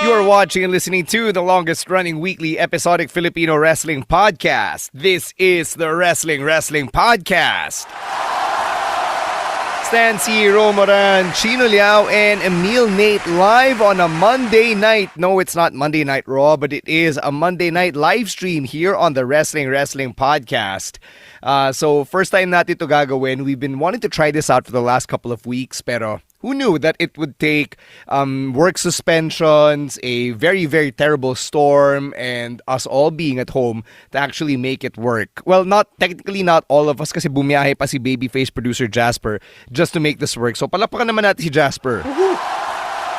You're watching and listening to the longest running weekly episodic Filipino wrestling podcast. This is the Wrestling Podcast. Stan C, Romoran, Chino Liao, and Emil Nate live on a Monday night. No, it's not Monday Night Raw, but it is a Monday night live stream here on the Wrestling Podcast. So first time natin ito gagawin. We've been wanting to try this out for the last couple of weeks, pero who knew that it would take work suspensions, a very, very terrible storm, and us all being at home to actually make it work. Well, technically not all of us kasi bumiyahe pa si babyface producer Jasper just to make this work. So palapakan naman natin si Jasper.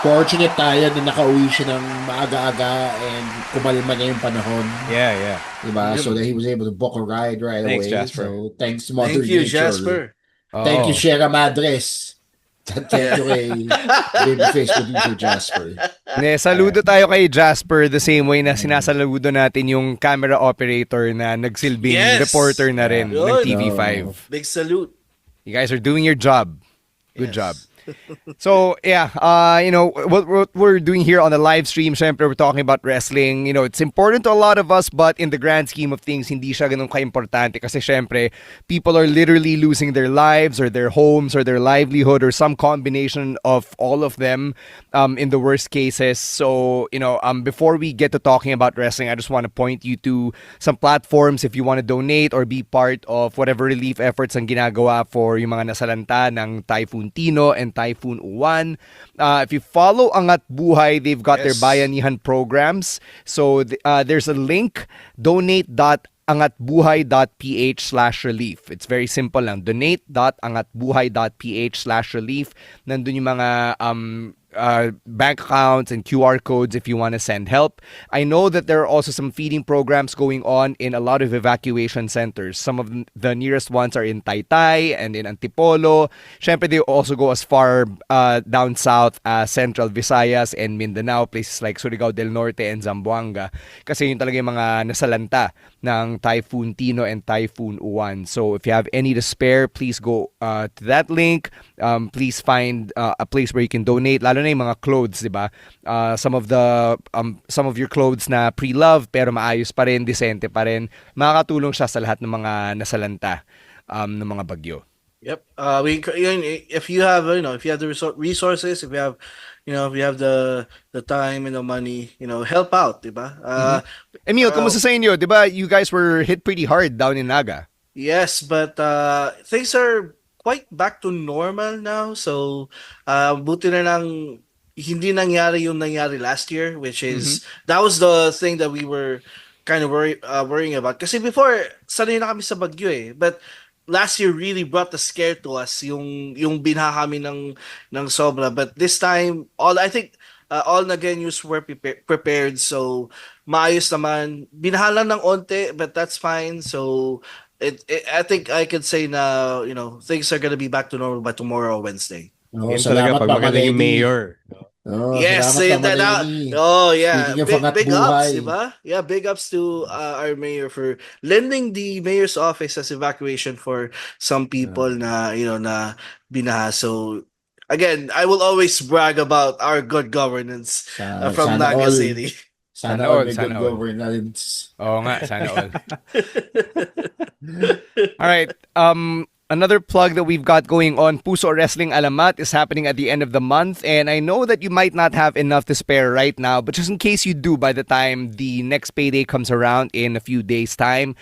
Fortunate tayo na nakauwi siya ng maaga-aga and kumalma na yung panahon. Yeah. Diba? So that he was able to book a ride right Thanks, away. Jasper. So thanks to Mother Thank you, Nature. Jasper. Thank you, Sierra Madres. Thank you kay babyface producer Jasper. Saludo tayo kay Jasper the same way na sinasaludo natin yung camera operator na nagsilbing reporter na rin ng TV5. Big salute. You guys are doing your job. Good job. So, yeah, what we're doing here on the live stream, syempre, we're talking about wrestling. You know, it's important to a lot of us, but in the grand scheme of things, hindi siya ganun ka-importante kasi syempre, people are literally losing their lives or their homes or their livelihood or some combination of all of them in the worst cases. So, before we get to talking about wrestling, I just want to point you to some platforms if you want to donate or be part of whatever relief efforts ang ginagawa for yung mga nasalanta ng Typhoon Tino and Typhoon Uwan. If you follow Angat Buhay, they've got their bayanihan programs. So there's a link, donate.angatbuhay.ph/relief. It's very simple lang. Donate.angatbuhay.ph/relief. Nandun yung mga bank accounts and QR codes if you want to send help. I know that there are also some feeding programs going on in a lot of evacuation centers. Some of the nearest ones are in Taytay and in Antipolo. Syempre, they also go as far down south as Central Visayas and Mindanao, places like Surigao del Norte and Zamboanga. Kasi yun talaga yung mga nasalanta ng Typhoon Tino and Typhoon Uwan. So if you have any to spare, please go to that link. Please find a place where you can donate, lalo na yung mga clothes, di ba? Some of your clothes na pre-love pero maayos pa rin, decente pa rin. Makakatulong siya sa lahat ng mga nasalanta ng mga bagyo. Yep. If you have, if you have the resources, if you have, if you have the time and the money, help out, diba? Emil, kamusta sa inyo? Diba you guys were hit pretty hard down in Naga? Yes, but things are quite back to normal now. So, buti na lang hindi nangyari yung nangyari last year, which is, that was the thing that we were kind of worrying about. Kasi before, sanay na kami sa bagyo eh. But last year really brought the scare to us, yung binha kami ng sobra. But this time, all Nagenyos were prepared. So, maayos naman. Binaha lang ng onte, but that's fine. So, I think I could say now, things are gonna be back to normal by tomorrow, Wednesday. Yan talaga pag magaling yung mayor. Yes, yeah. Big ups, diba? Yeah, big ups to our mayor for lending the mayor's office as evacuation for some people na binaha. So again, I will always brag about our good governance from Naga City. Sana all good governance. Oo nga, sana all. All right. Another plug that we've got going on, Puso Wrestling Alamat, is happening at the end of the month. And I know that you might not have enough to spare right now, but just in case you do by the time the next payday comes around in a few days' time,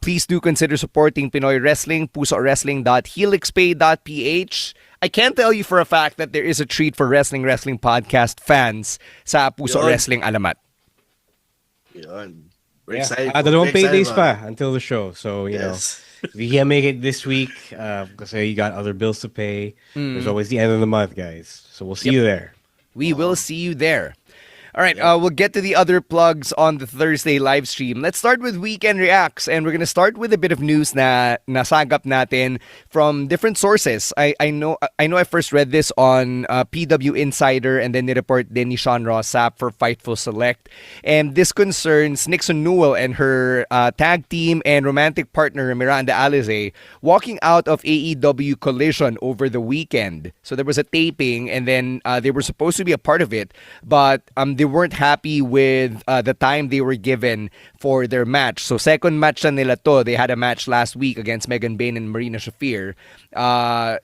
please do consider supporting Pinoy Wrestling, pusowrestling.helixpay.ph. I can tell you for a fact that there is a treat for Wrestling Podcast fans sa Puso Wrestling Alamat. We're excited. Dalawang paydays pa until the show. So, yes. If you can't make it this week, because you got other bills to pay, there's always the end of the month, guys. So we'll see you there. We will see you there. All right, we'll get to the other plugs on the Thursday live stream. Let's start with Weekend Reacts, and we're going to start with a bit of news na nasagap natin from different sources. I know I first read this on PW Insider, and then ni-report din ni Sean Ross Sapp for Fightful Select. And this concerns Nixon Newell and her tag team and romantic partner Miranda Alize walking out of AEW Collision over the weekend. So there was a taping, and then they were supposed to be a part of it, but they weren't happy with the time they were given for their match. So second match na nila to. They had a match last week against Megan Bayne and Marina Shafir.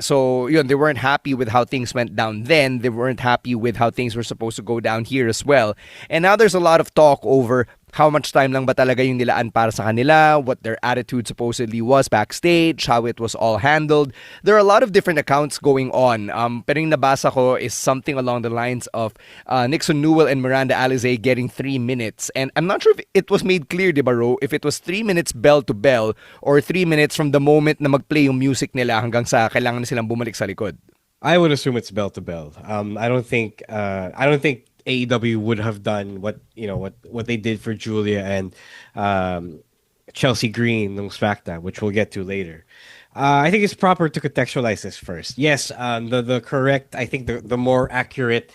So yun, they weren't happy with how things went down then. They weren't happy with how things were supposed to go down here as well. And now there's a lot of talk over how much time lang ba talaga yung nilaan para sa kanila, what their attitude supposedly was backstage, how it was all handled. There are a lot of different accounts going on. Pero yung nabasa ko is something along the lines of Nixon, Newell, and Miranda Alizé getting 3 minutes. And I'm not sure if it was made clear, di ba, Ro, if it was 3 minutes bell to bell or 3 minutes from the moment na mag-play yung music nila hanggang sa kailangan na silang bumalik sa likod. I would assume it's bell to bell. I don't think AEW would have done what they did for Julia and Chelsea Green on SmackDown, which we'll get to later. I think it's proper to contextualize this first. Yes, the correct, I think the more accurate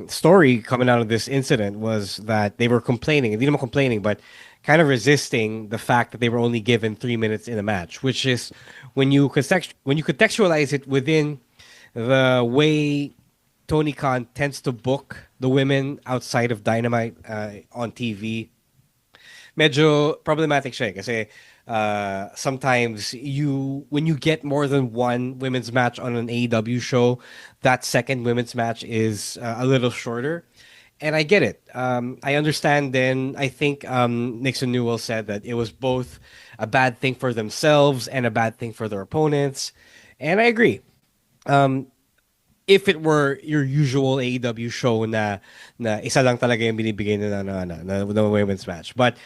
story coming out of this incident was that they were complaining, hindi naman complaining, but kind of resisting the fact that they were only given 3 minutes in a match, which is when you contextualize it within the way Tony Khan tends to book the women outside of Dynamite on TV. Medyo problematic siya kasi sometimes when you get more than one women's match on an AEW show, that second women's match is a little shorter. And I get it. I understand then. I think Nixon Newell said that it was both a bad thing for themselves and a bad thing for their opponents. And I agree. If it were your usual AEW show na isa lang talaga yung binibigay na women's match. But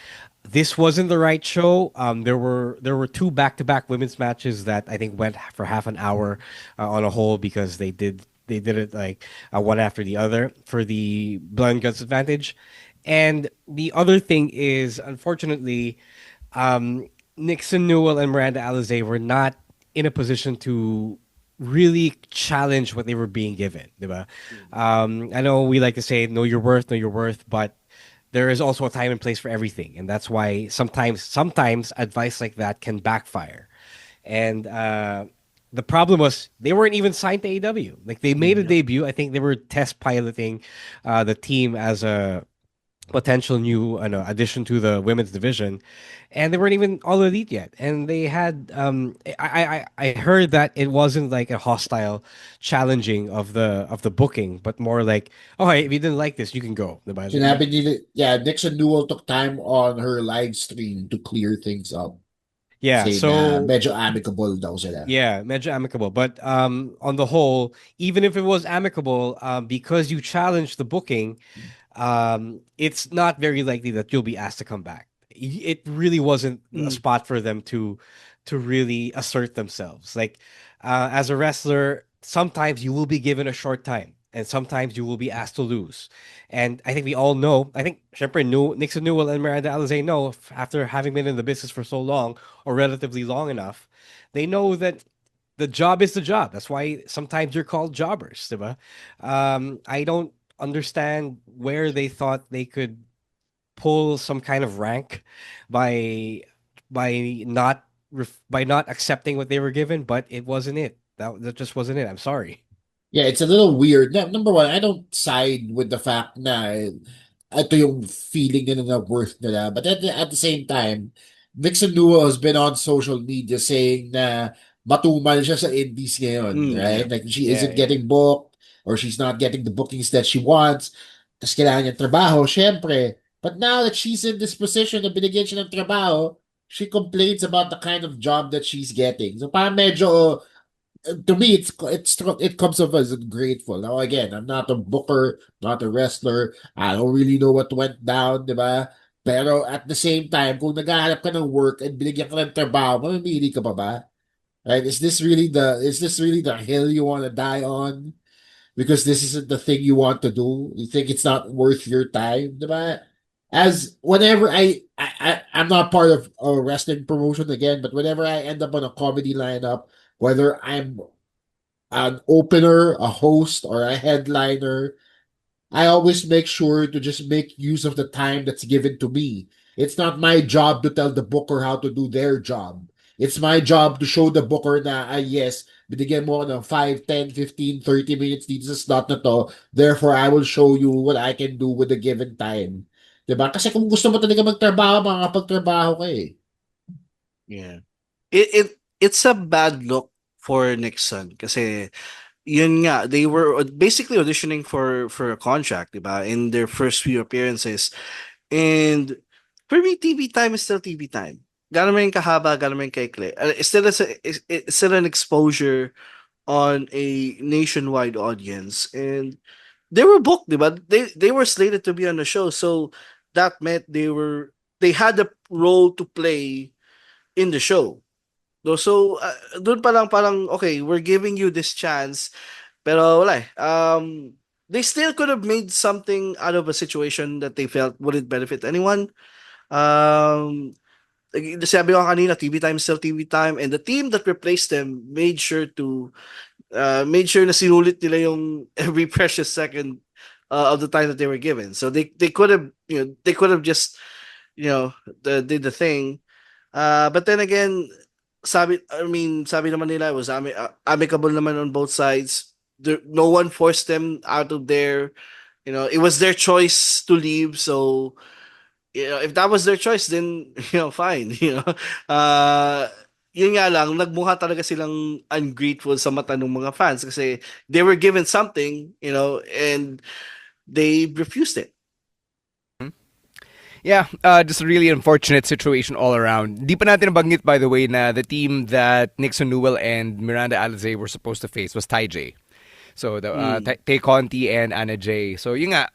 this wasn't the right show. There were two back-to-back women's matches that I think went for half an hour on a whole because they did it like one after the other for the Blood and Guts advantage. And the other thing is, unfortunately, Nixon Newell and Miranda Alizé were not in a position to really challenge what they were being given, diba? I know we like to say know your worth, but there is also a time and place for everything, and that's why sometimes advice like that can backfire. And the problem was they weren't even signed to AEW. Like they made a debut. I think they were test piloting the team as a potential new addition to the women's division, and they weren't even all elite yet. And they had I heard that it wasn't like a hostile challenging of the booking, but more like, oh, hey, if you didn't like this, you can go. Sinabi nila, yeah, Nixon Newell took time on her live stream to clear things up. Yeah, Saying so na medyo amicable daw sila. yeah, medyo amicable. But on the whole, even if it was amicable, because you challenged the booking, it's not very likely that you'll be asked to come back. It really wasn't a spot for them to really assert themselves. Like as a wrestler, sometimes you will be given a short time, and sometimes you will be asked to lose. And I think we all know. I think syempre Nixon Newell and Miranda Alizé know after having been in the business for so long or relatively long enough, they know that the job is the job. That's why sometimes you're called jobbers, diba? I don't understand where they thought they could pull some kind of rank by not by not accepting what they were given, but it wasn't it. That just wasn't it. I'm sorry. Yeah, it's a little weird. Number one, I don't side with the fact na ito yung feeling nila na worth nila. But at the same time, Nixon Newell has been on social media saying na matumal siya sa indies ngayon, right? Yeah. Like she Yeah, isn't yeah. getting booked or she's not getting the bookings that she wants. Tapos kailangan niya trabaho, syempre. But now that she's in this position na binigyan siya ng trabaho, she complains about the kind of job that she's getting. So parang medyo to me, it comes off as ungrateful. Now again, I'm not a booker, not a wrestler. I don't really know what went down, di ba? Pero at the same time, kung naghahanap ka ng work and binigyan ka ng trabaho, mamimili ka pa ba? Right? Is this really the hill you want to die on? Because this isn't the thing you want to do. You think it's not worth your time, di ba? As whenever I'm not part of a wrestling promotion again, but whenever I end up on a comedy lineup, whether I'm an opener, a host, or a headliner, I always make sure to just make use of the time that's given to me. It's not my job to tell the booker how to do their job. It's my job to show the booker na, yes, binigyan mo ako ng 5, 10, 15, 30 minutes dito sa slot na to. Therefore, I will show you what I can do with a given time. Diba? Kasi kung gusto mo talaga magtrabaho, makakapagtrabaho ka eh. Yeah. It's a bad look for Nixon kasi yun nga, they were basically auditioning for a contract, diba? In their first few appearances. And for me, TV time is still TV time. Gano'n man yung kahaba, gano'n man yung kaikli. It's still an exposure on a nationwide audience. And they were booked, diba? They were slated to be on the show. So that meant they had a role to play in the show. So, doon pa lang parang, okay, we're giving you this chance, pero wala eh. They still could have made something out of a situation that they felt wouldn't benefit anyone. Sabi ko kanina, TV time is still TV time, and the team that replaced them made sure na sinulit nila yung every precious second of the time that they were given. So they could have, they could have just, did the thing. But then again, sabi naman nila it was amicable naman on both sides. No one forced them out of there. It was their choice to leave. So, if that was their choice, then fine. Yun nga lang, nagmukha talaga silang ungrateful sa mata ng mga fans kasi they were given something, and they refused it. Yeah, just a really unfortunate situation all around. Di pa natin nabanggit, by the way, na the team that Nixon, Newell, and Miranda Alizé were supposed to face was Ty J. So, Tay Conti and Anna J. So, yun nga,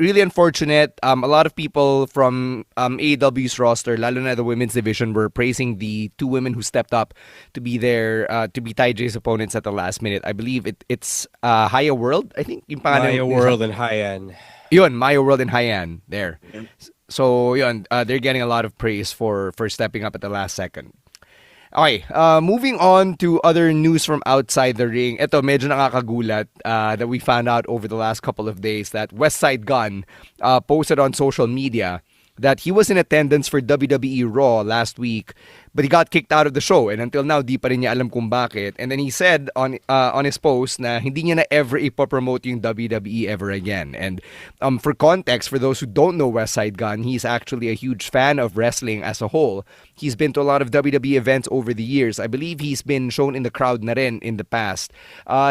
really unfortunate. A lot of people from AEW's roster, lalo na the women's division, were praising the two women who stepped up to be there, to be Ty J's opponents at the last minute. I believe it's Haya World, I think. Yung pangalan, Maya World and Hyan. Yun, Maya World and Hyan, there. Yeah. So, yun, they're getting a lot of praise for stepping up at the last second. Okay, moving on to other news from outside the ring. Ito, medyo nakakagulat that we found out over the last couple of days that Westside Gunn posted on social media that he was in attendance for WWE Raw last week, but he got kicked out of the show, and until now, di pa rin niya alam kung bakit. And then he said on his post na hindi niya na ever ipopromote yung WWE ever again. And for context, for those who don't know Westside Gunn, he's actually a huge fan of wrestling as a whole. He's been to a lot of WWE events over the years. I believe he's been shown in the crowd na rin in the past.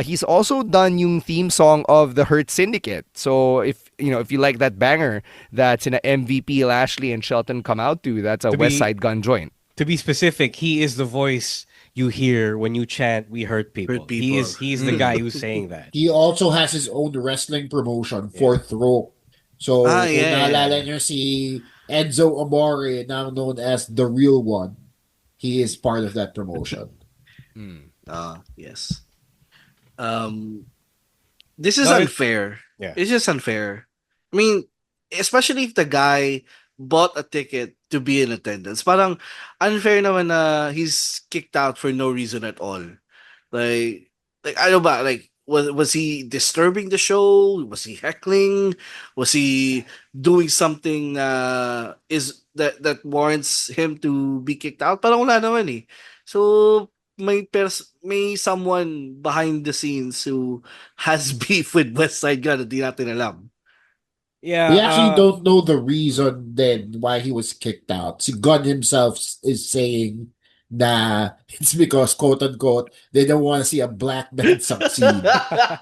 He's also done yung theme song of the Hurt Syndicate. So if you like that banger that's in a MVP Lashley and Shelton come out to, that's a Westside Gunn joint. To be specific, he is the voice you hear when you chant "We hurt people." Hurt people. He's the guy who's saying that. He also has his own wrestling promotion, Fourth Row. So, kung naalala nyo si Enzo Amore, now known as The Real One, he is part of that promotion. Yes. This is unfair. Yeah. It's just unfair. I mean, especially if the guy bought a ticket to be in attendance. Parang unfair naman na he's kicked out for no reason at all. Like I don't know, like was he disturbing the show? Was he heckling? Was he doing something that warrants him to be kicked out? Parang wala naman eh. So may someone behind the scenes who has beef with Westside Gunn na di natin alam. Yeah, We actually don't know the reason then why he was kicked out. Si Gunn himself is saying na it's because, quote unquote, they don't want to see a black man succeed.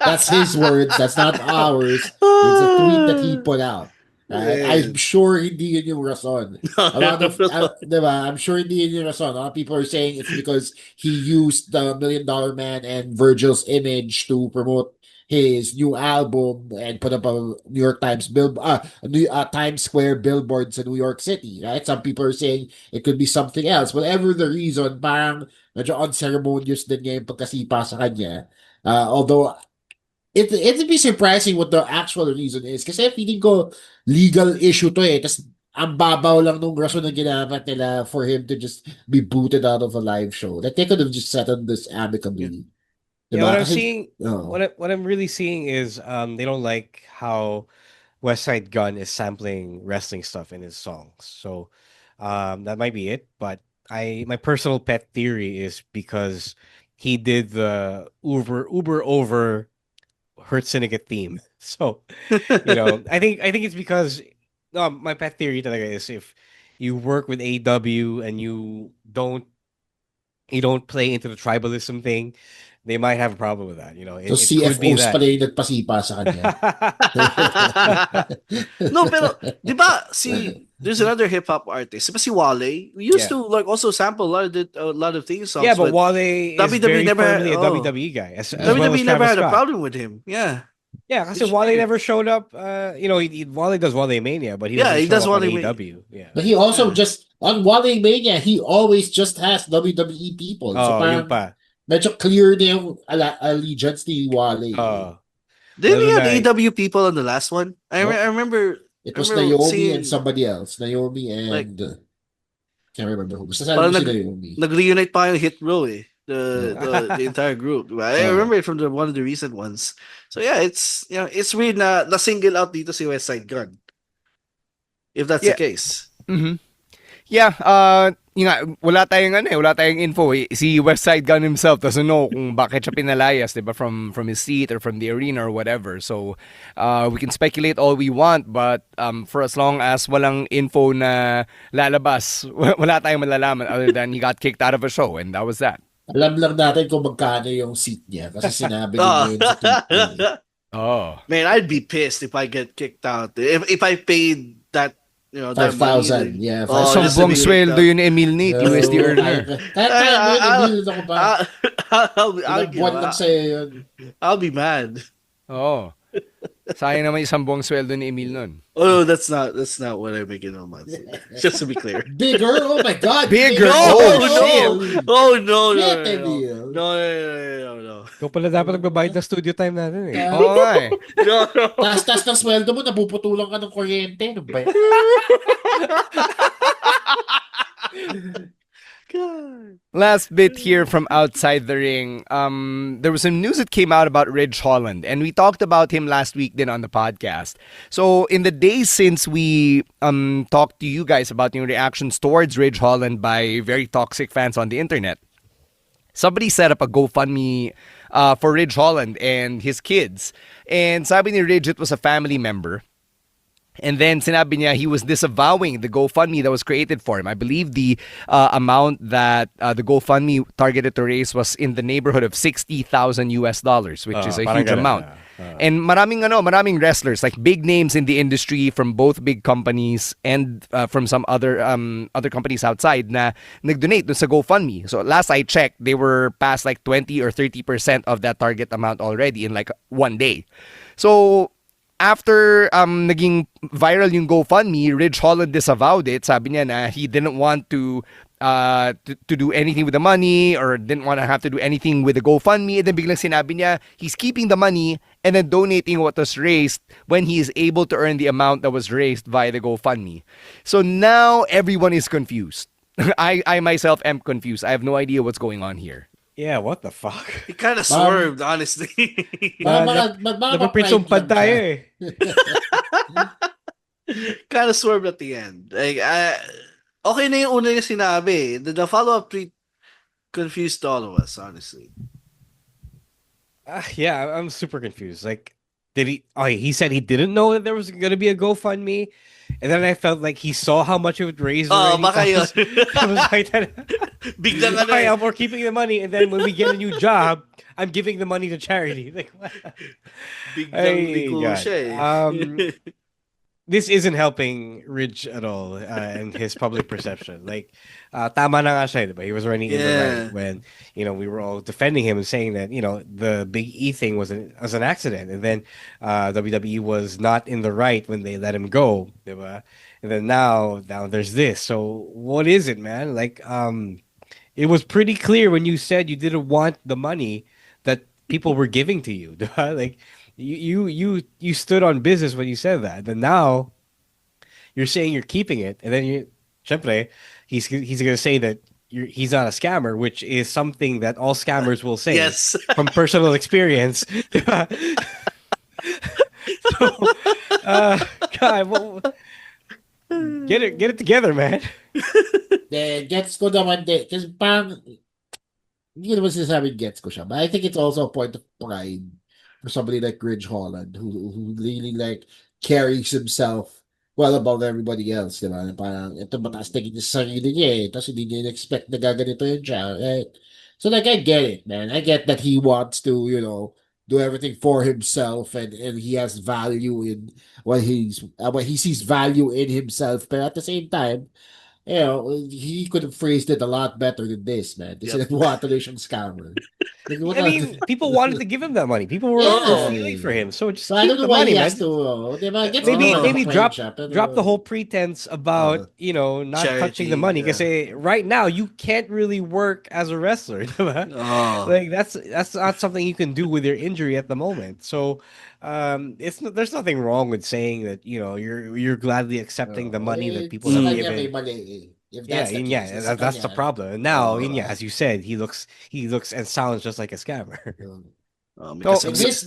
That's his words. That's not ours. It's a tweet that he put out. Right? I'm sure hindi yun yung rason. A lot of, diba? I'm sure hindi yun yung rason. A lot of people are saying it's because he used the $1 Million Man and Virgil's image to promote his new album and put up a New York Times Times Square billboards in New York City, right? Some people are saying it could be something else. Whatever the reason, parang medyo unceremonious din niya yung pagkasipa sa kanya. Although, it'd be surprising what the actual reason is. Kasi feeling ko, legal issue to eh. Tas ang babaw lang nung rason na ginamit nila for him to just be booted out of a live show. Like, they could have just settled this amicably. Yeah, what I'm seeing, what I'm really seeing is they don't like how Westside Gunn is sampling wrestling stuff in his songs. So that might be it. But my personal pet theory is because he did the Uber over Hurt Syndicate theme. So, I think it's because my pet theory talaga is if you work with AW and you don't play into the tribalism thing, they might have a problem with that. So It could be CFOs that. pala yung nagpasipa sa kanya. No, pero, di ba, there's another hip-hop artist. Di ba si Wale? We used Yeah. to, like, also sample a lot of theme songs. Yeah, but Wale is WWE very never had- firmly a oh. WWE guy, as well WWE as never Travis had a Scott. problem with him. Yeah. Yeah, because It's Wale weird. never showed up. Wale does Wale Mania, but he doesn't He show does up on Wale Mania. AW. Yeah. But he also Yeah. just, on Wale Mania, he always just has WWE people. So Oh, yun parang pa. medyo clear na yung allegiance ni Wale. Oh. Didn't he Lalo have na- AW people on the last one? I Nope. remember. It was I remember Naomi seeing- and somebody else. Naomi Like- and... can't remember who. Basta sabi Parang ko si Naomi. Nag-reunite pa yung Hit Row eh. The entire group. Diba? I Oh. remember it from one of the recent ones. So yeah, it's weird na single out dito si Westside Gunn. If that's Yeah. the case. Mhm. Yeah, yun nga, wala tayong info eh. Si Westside Gunn himself doesn't know kung bakit siya pinalayas, 'di ba, from his seat or from the arena or whatever. So, we can speculate all we want, but for as long as walang info na lalabas, wala tayong malalaman other than he got kicked out of a show, and that was that. Alam lang natin kung magkano yung seat niya kasi sinabi niya yun sa tweet niya. Oh. Man, I'd be pissed if I get kicked out. If I paid that, that 5,000. money. Yeah, Oh, Isang just to buong be sweldo kicked out. yun ni Emil Nate, USD earner. Kahit mo yun, Emil, ako pa. I'll Ilang buwan lang sa'yo yun. I'll be mad. Oh. Sayang naman isang buong sweldo ni Emil nun. Oh, that's not what I make in a month. Just to be clear. Bigger? Oh my God! Bigger? Oh, Oh, shit! Oh no, no, Shit, no, Emil. no. Ikaw pala dapat nagbabayad ng studio time natin eh. Oo nga eh. No. Taas-taas ng sweldo mo, napuputulan ka ng kuryente. Ano ba yan? God. Last bit here from outside the ring. There was some news that came out about Ridge Holland, and we talked about him last week then on the podcast. So in the days since we talked to you guys about your reactions towards Ridge Holland by very toxic fans on the internet, somebody set up a GoFundMe for Ridge Holland and his kids. And sabi ni Ridge, it was a family member. And then sinabi niya he was disavowing the GoFundMe that was created for him. I believe the amount that the GoFundMe targeted to raise was in the neighborhood of $60,000, which is a parang huge ganun, amount. And maraming wrestlers, like big names in the industry from both big companies and from some other companies outside na nag-donate dun sa GoFundMe. So last I checked, they were past like 20 or 30% of that target amount already in like one day. So after naging viral yung GoFundMe, Ridge Holland disavowed it. Sabi niya na he didn't want to do anything with the money or didn't want to have to do anything with the GoFundMe. And then biglang sinabi niya he's keeping the money and then donating what was raised when he is able to earn the amount that was raised via the GoFundMe. So now everyone is confused. I myself am confused. I have no idea what's going on here. Yeah, what the fuck? He kind of swerved, honestly. Napapritsumpad tayo eh. Kind of swerved at the end. Like, okay na yung una niya sinabi. The follow-up tweet confused all of us, honestly. Yeah, I'm super confused. Like, did he? Oh, he said he didn't know that there was going to be a GoFundMe, and then I felt like he saw how much it would raise. Oh, already. baka yun. I was like, Biglang ano okay, eh. we're keeping the money, and then when we get a new job, I'm giving the money to charity. Like, what? Biglang Ay, liko God. siya eh. This isn't helping Ridge at all and his public perception. Like, tama na nga siya, diba? He was running in the right when, we were all defending him and saying that, the Big E thing was an accident. And then WWE was not in the right when they let him go, diba? And then now there's this. So what is it, man? Like, it was pretty clear when you said you didn't want the money that people were giving to you, diba? Like, you stood on business when you said that. Then now you're saying you're keeping it, and then syempre, he's gonna say that he's not a scammer, which is something that all scammers will say. Yes. From personal experience. So, God, get it together, man. Gets ko naman din. Kasi parang, hindi ko naman sinasabing gets ko siya. But I think it's also a point of pride for somebody like Ridge Holland who really like carries himself well above everybody else, di ba? Parang ito mataas tingin niya sa sarili niya eh. Tapos hindi niya expect na gaganito yun siya. Right? So like I get it, man. I get that he wants to, do everything for himself and he has value in what he sees value in himself. But at the same time, he could have phrased it a lot better than this, man. This is what siyang scammer. Like, what I mean, people wanted to give him that money. People were Yeah. feeling for him. So just So I keep don't know the why money, he man. has to, diba? Gets Maybe ko naman maybe ang drop siya, pero- drop the whole pretense about not Charity, touching the money because right now you can't really work as a wrestler. diba? Like that's not something you can do with your injury at the moment. So there's nothing wrong with saying that you're gladly accepting the money that people sa have kanya may given. mali eh. If Yeah, that's the yun case, nga, sa that's the kanya, problem. And now, Oh. as you said, he looks and sounds just like a scammer. Because In his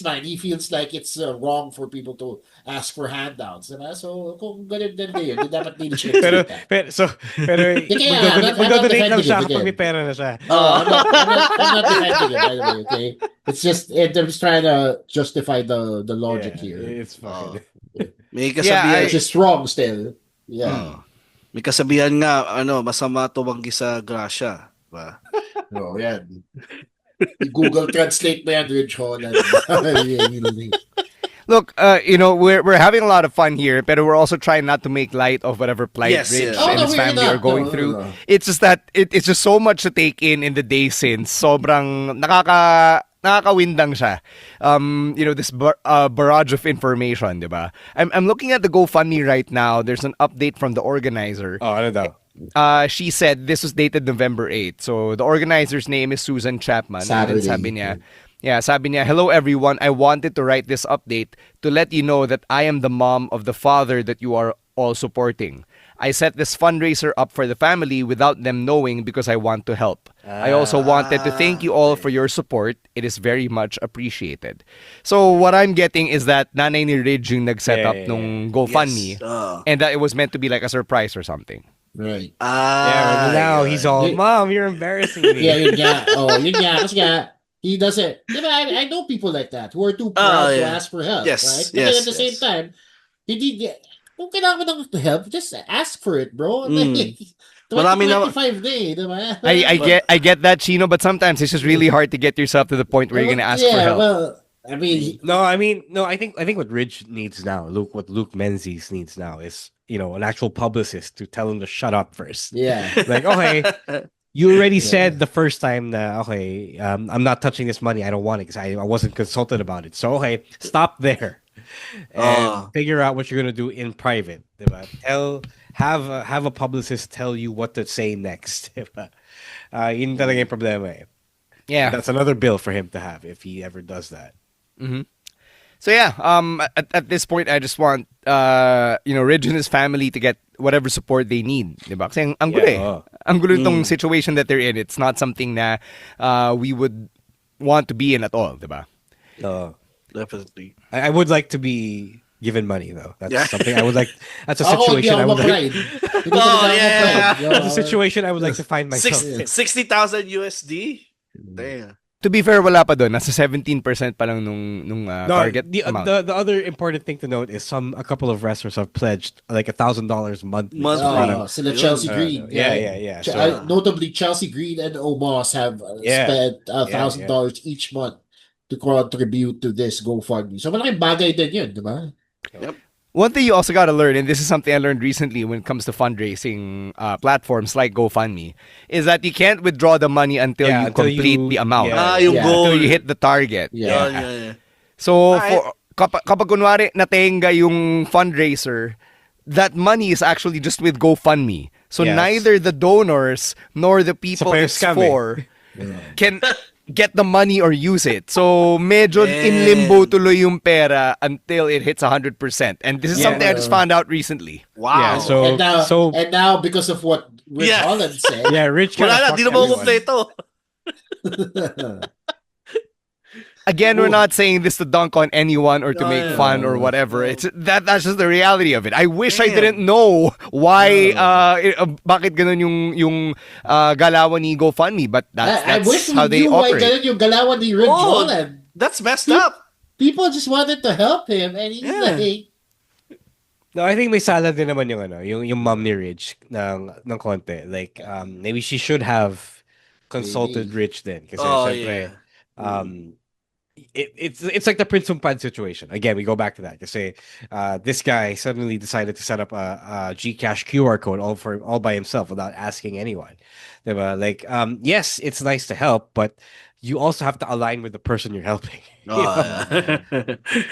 mind, he feels like it's wrong for people to ask for handouts. Diba? So, kung ganun din yun, di dapat hindi siya pero, nagsalita. pero Kaya, I'm not magdodonate lang defending siya him kapag again. may pera na siya. I'm not defending him, by the way, okay? It's just, I'm just trying to justify the logic Yeah, here. it's fine. may kasabihan, Which is wrong still. Yeah. may kasabihan nga, masama tumanggi sa grasya. Diba? Oh, yan. Google Translate mo yan, Ridge Holland. Look, we're having a lot of fun here, but we're also trying not to make light of whatever plight Yes, Rich yes. and his we're family not. are going No. through. It's just that it's just so much to take in the day since sobrang nakakawindang siya. This barrage of information, diba? I'm looking at the GoFundMe right now. There's an update from the organizer. Oh, ano daw? She said this was dated November 8th. So the organizer's name is Susan Chapman. And then sabi niya, hello everyone. I wanted to write this update to let you know that I am the mom of the father that you are all supporting. I set this fundraiser up for the family without them knowing because I want to help. I also wanted to thank you all for your support. It is very much appreciated. So what I'm getting is that nanay ni Ridge yung nag-set up nung GoFundMe and that it was meant to be like a surprise or something. Right. Yeah, now he's all, Mom, you're embarrassing me. Yeah, yun nga. Kasi nga, he doesn't. Diba, I know people like that who are too proud to ask for help. Yes, right? But then at the same time, kung kailangan mo ng help, just ask for it, bro. Marami na- 25 na eh, diba? I get that, Chino, but sometimes it's just really hard to get yourself to the point where you're gonna ask for help. Well, I mean, I think what Ridge needs now, what Luke Menzies needs now is, an actual publicist to tell him to shut up first. yeah. Like, okay, you already said the first time that, okay, I'm not touching this money. I don't want it because I wasn't consulted about it. So, okay, stop there and figure out what you're going to do in private. Diba? Have a publicist tell you what to say next. Diba? Yun talaga yung problema eh. Yeah. That's another bill for him to have if he ever does that. Mm-hmm. So yeah, at this point, I just want Ridge and his family to get whatever support they need, diba? Kasi ang gulo eh. Ang gulo itong situation that they're in. It's not something na we would want to be in at all, diba? Definitely. I would like to be given money though. That's something I would like. That's a situation I would like. That's a situation I would like to find myself in. 60,000 USD? Damn. To be fair, wala pa doon. Nasa 17% pa lang nung target amount. The other important thing to note is a couple of wrestlers have pledged like $1,000 monthly. Sila Chelsea Green. Yeah. So, notably, Chelsea Green and Omos have spent $1,000 each month to contribute to this GoFundMe. So malaking bagay din yun, di ba? Yep. One thing you also got to learn, and this is something I learned recently when it comes to fundraising platforms like GoFundMe, is that you can't withdraw the money until you complete the amount. Yung goal. Until you hit the target. Yeah. So, kapag kunwari natenga yung fundraiser, that money is actually just with GoFundMe. So, neither the donors nor the people it's for can get the money or use it. So, medyo in limbo tuloy yung pera until it hits 100%. And this is something I just found out recently. Wow. Yeah, and now because of what Rich Holland said. Rich wala na, di na mo kumpleto. Again, we're not saying this to dunk on anyone or to No, make no, fun or no, whatever. no. It's that's just the reality of it. I wish I Damn. didn't know why No. bakit ganun yung galawan ni GoFundMe, but I wish that's how we they knew why operate. ganun yung galawan ni Ridge Oh, Holland. that's messed up. People just wanted to help him, and he's Yeah. like, No, I think may sala din naman yung yung mom ni Rich ng konti. Like maybe she should have consulted maybe. Rich then kasi Oh syempre yeah. it's like the Prince Pad situation. Again, we go back to that. Kasi this guy suddenly decided to set up a Gcash QR code all by himself without asking anyone. Diba? Like yes, it's nice to help, but you also have to align with the person you're helping. Oh, yeah.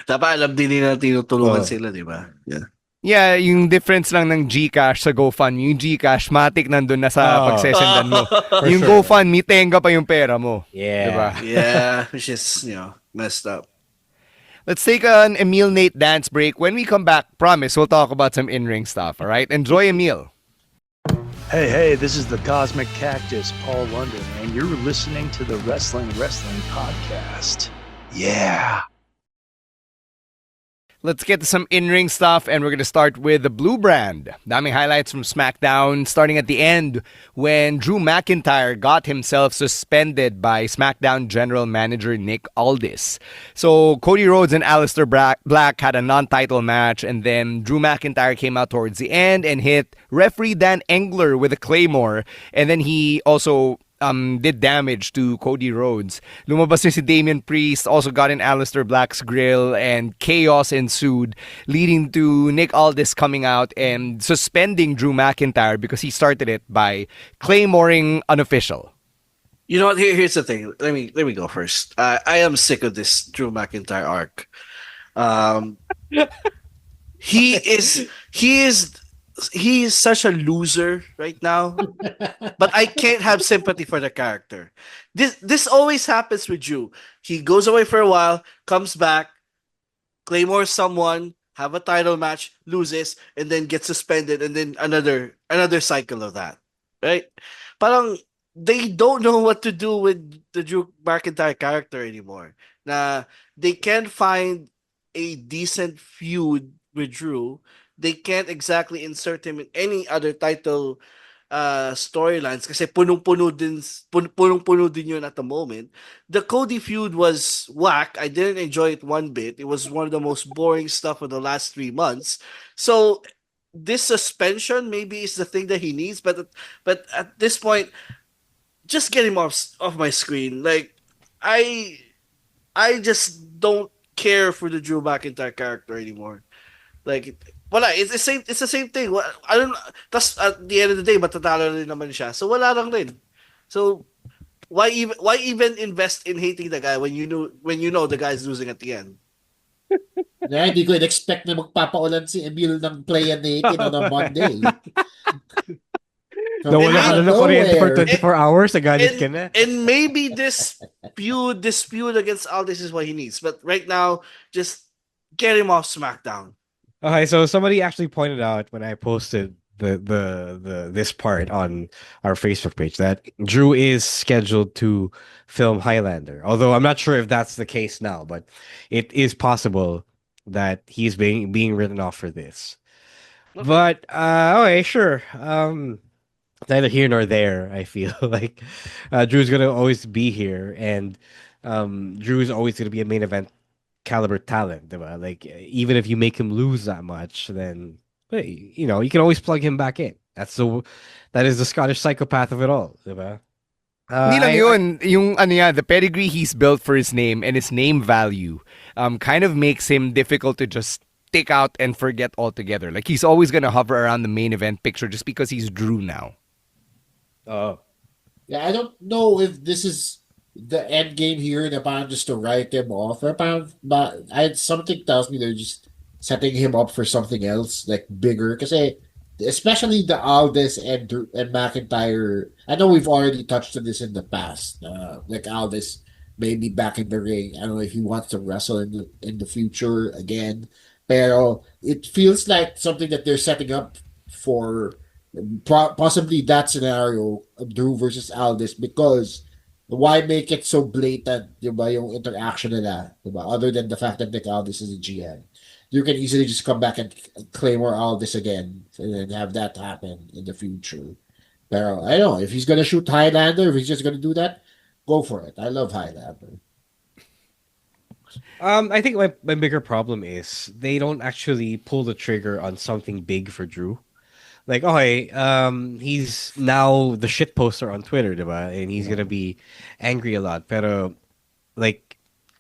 Dapat alam din nila tinutulungan sila, di ba? Yeah. Yeah, yung difference lang ng GCash sa GoFundMe. Yung GCash, matik nandun na sa pagsesendan mo. Yung sure. GoFundMe, tenga pa yung pera mo. Yeah. Diba? Yeah, which is, messed up. Let's take an Emil Nate dance break. When we come back, promise, we'll talk about some in-ring stuff, all right? Enjoy Emil. Hey, this is the Cosmic Cactus, Paul London, and you're listening to the Wrestling Podcast. Yeah. Let's get to some in-ring stuff, and we're going to start with the Blue Brand. Daming highlights from SmackDown, starting at the end when Drew McIntyre got himself suspended by SmackDown General Manager Nick Aldis. So Cody Rhodes and Aleister Black had a non-title match, and then Drew McIntyre came out towards the end and hit referee Dan Engler with a Claymore, and then he also did damage to Cody Rhodes. Lumabas si Damian Priest, also got in Aleister Black's grill, and chaos ensued, leading to Nick Aldis coming out and suspending Drew McIntyre because he started it by claymoring an official. You know what? Here's the thing. Let me go first. I am sick of this Drew McIntyre arc. He is such a loser right now, but I can't have sympathy for the character. This always happens with Drew. He goes away for a while, comes back, claymores someone, have a title match, loses, and then gets suspended, and then another cycle of that. Right? Parang they don't know what to do with the Drew McIntyre character anymore. Na they can't find a decent feud with Drew. They can't exactly insert him in any other title storylines kasi punong-puno din yun at the moment. The Cody feud was whack. I didn't enjoy it one bit. It was one of the most boring stuff of the last 3 months. So this suspension maybe is the thing that he needs, but at this point, just get him off my screen. Like I just don't care for the Drew McIntyre character anymore. Like wala, it's the same thing. I don't tas at the end of the day matatalo rin naman siya. So wala lang din. So why even invest in hating the guy when you know the guy's losing at the end? Yeah, hindi ko in-expect na magpapaulan si Emil ng play and natin on a Monday. Nawala ka na ng kuryente for 24 hours, nagalit ka na. And maybe this feud against Aldis is what he needs. But right now, just get him off SmackDown. Okay, so somebody actually pointed out when I posted the this part on our Facebook page that Drew is scheduled to film Highlander. Although I'm not sure if that's the case now, but it is possible that he's being written off for this. Okay. But okay, sure. Neither here nor there. I feel like Drew's gonna always be here, and Drew's always gonna be a main event caliber talent, diba? Like even if you make him lose that much, then hey, you can always plug him back in. That is the Scottish psychopath of it all, diba? Hindi lang yun, yung the pedigree he's built for his name and his name value kind of makes him difficult to just take out and forget altogether. Like he's always gonna hover around the main event picture just because he's Drew now. Oh. Yeah, I don't know if this is the end game here na parang just to write him off. Or parang, but something tells me they're just setting him up for something else, like bigger. Kasi especially the Aldis and McIntyre, I know we've already touched on this in the past. Like Aldis maybe back in the ring. I don't know if he wants to wrestle in the future again. Pero it feels like something that they're setting up for possibly that scenario of Drew versus Aldis, because Why make it so blatant, di ba, yung interaction nila, di ba? Other than the fact that Nick Aldis is a GM. You can easily just come back and claim or Aldis again and then have that happen in the future. Pero, I don't know, if he's gonna shoot Highlander, if he's just gonna do that, go for it. I love Highlander. I think my bigger problem is they don't actually pull the trigger on something big for Drew. Like, okay, he's now the shit poster on Twitter, diba? And he's gonna be angry a lot. Pero like